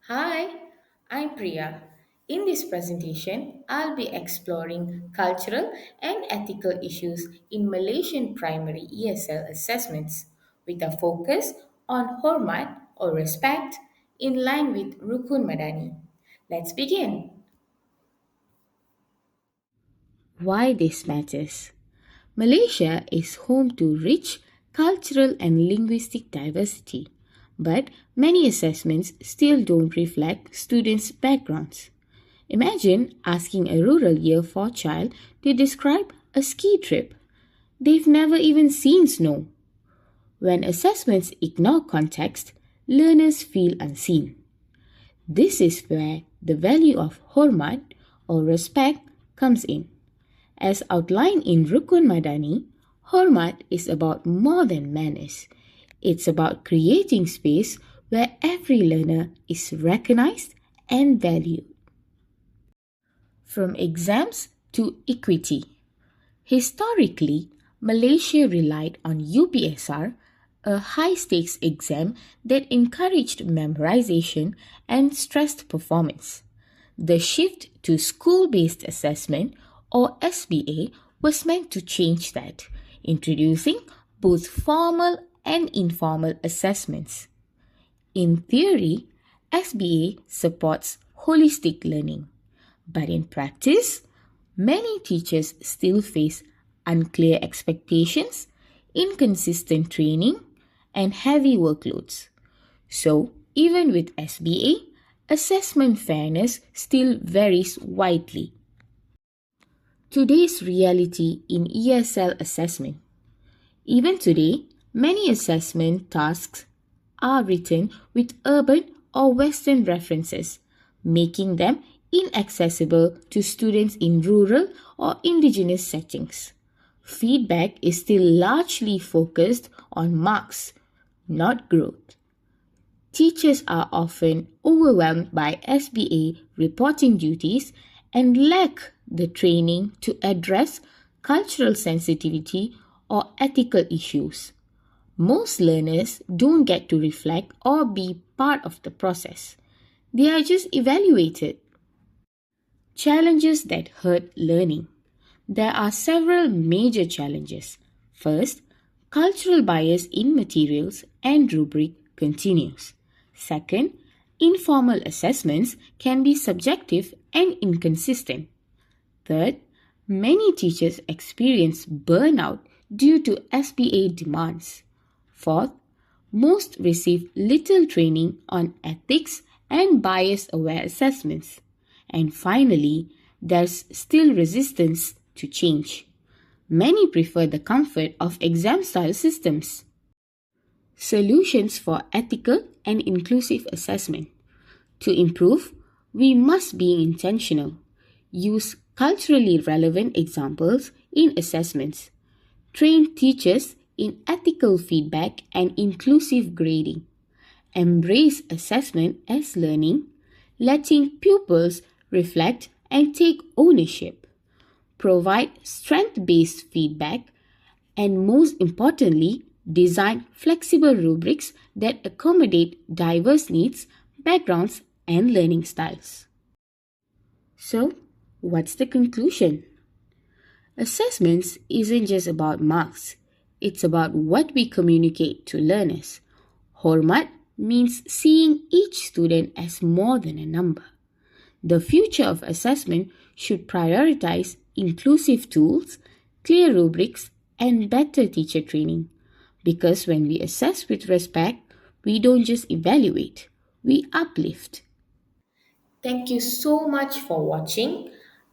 Hi, I'm Priya. In this presentation, I'll be exploring cultural and ethical issues in Malaysian primary ESL assessments with a focus on hormat or respect in line with Rukun Madani. Let's begin. Why this matters? Malaysia is home to rich cultural and linguistic diversity, but many assessments still don't reflect students' backgrounds. Imagine asking a rural year 4 child to describe a ski trip. They've never even seen snow. When assessments ignore context, learners feel unseen. This is where the value of hormat or respect comes in. As outlined in Rukun Madani, hormat is about more than manners. It's about creating space where every learner is recognized and valued. From exams to equity. Historically, Malaysia relied on UPSR, a high stakes exam that encouraged memorization and stressed performance. The shift to school based assessment or SBA was meant to change that, introducing both formal and informal assessments. In theory, SBA supports holistic learning, but in practice, many teachers still face unclear expectations, inconsistent training, and heavy workloads. So, even with SBA, assessment fairness still varies widely. Today's reality in ESL assessment. Even today, many assessment tasks are written with urban or Western references, making them inaccessible to students in rural or indigenous settings. Feedback is still largely focused on marks, not growth. Teachers are often overwhelmed by SBA reporting duties and lack the training to address cultural sensitivity or ethical issues. Most learners don't get to reflect or be part of the process. They are just evaluated. Challenges that hurt learning. There are several major challenges. First, cultural bias in materials and rubric continues. Second, informal assessments can be subjective and inconsistent. Third, many teachers experience burnout due to SBA demands. Fourth, most receive little training on ethics and bias aware assessments. And finally, there's still resistance to change. Many prefer the comfort of exam style systems. Solutions for ethical and inclusive assessment. To improve, we must be intentional. Use culturally relevant examples in assessments. Train teachers in ethical feedback and inclusive grading. Embrace assessment as learning, letting pupils reflect and take ownership. Provide strength based feedback, and most importantly, design flexible rubrics that accommodate diverse needs, backgrounds, and learning styles. So, what's the conclusion? Assessments isn't just about marks, it's about what we communicate to learners. Hormat means seeing each student as more than a number. The future of assessment should prioritize inclusive tools, clear rubrics, and better teacher training. Because when we assess with respect, we don't just evaluate, we uplift. Thank you so much for watching.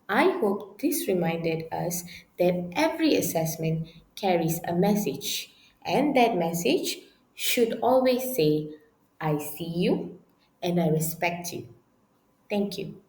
I hope this reminded us that every assessment carries a message, and that message should always say, I see you and I respect you. Thank you.